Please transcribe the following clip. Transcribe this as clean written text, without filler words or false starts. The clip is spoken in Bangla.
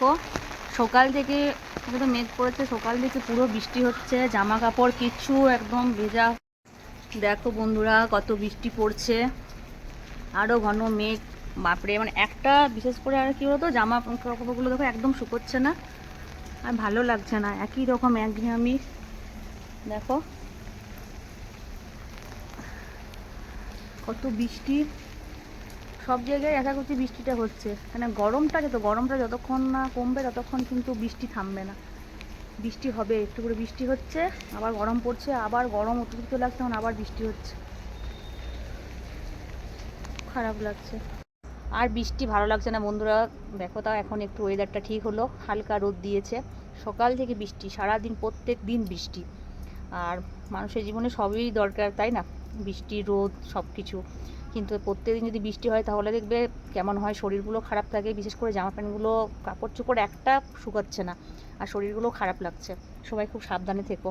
দেখো সকাল থেকে তো মেঘ পড়েছে, সকাল থেকে পুরো বৃষ্টি হচ্ছে, জামা কাপড় কিচ্ছু একদম ভেজা। দেখো বন্ধুরা কত বৃষ্টি পড়ছে, আরও ঘন মেঘ। বাপরে, মানে একটা বিশেষ করে আর কি বলতো, জামা কাপড়গুলো দেখো একদম শুকোচ্ছে না, আর ভালো লাগছে না, একই রকম একঘেয়েমি। দেখো কত বৃষ্টি, সব জায়গায় আশা করছি বৃষ্টিটা হচ্ছে। মানে গরমটা যতক্ষণ না কমবে ততক্ষণ কিন্তু বৃষ্টি থামবে না। বৃষ্টি হবে, একটু করে বৃষ্টি হচ্ছে, আবার গরম পড়ছে, আবার গরম অতিরিক্ত লাগছে, তখন আবার বৃষ্টি হচ্ছে, খারাপ লাগছে। আর বৃষ্টি ভালো লাগছে না বন্ধুরা। দেখো তাও এখন একটু ওয়েদারটা ঠিক হলো, হালকা রোদ দিয়েছে। সকাল থেকে বৃষ্টি, সারাদিন প্রত্যেক দিন বৃষ্টি। আর মানুষের জীবনে সবই দরকার, তাই না? বৃষ্টি, রোদ, সব কিছু। কিন্তু প্রত্যেকদিন যদি বৃষ্টি হয় তাহলে দেখবে কেমন হয়, শরীরগুলো খারাপ থাকে, বিশেষ করে জামা প্যান্টগুলো, কাপড় চোপড় একটা শুকাচ্ছে না, আর শরীরগুলো খারাপ লাগছে। সবাই খুব সাবধানে থেকো।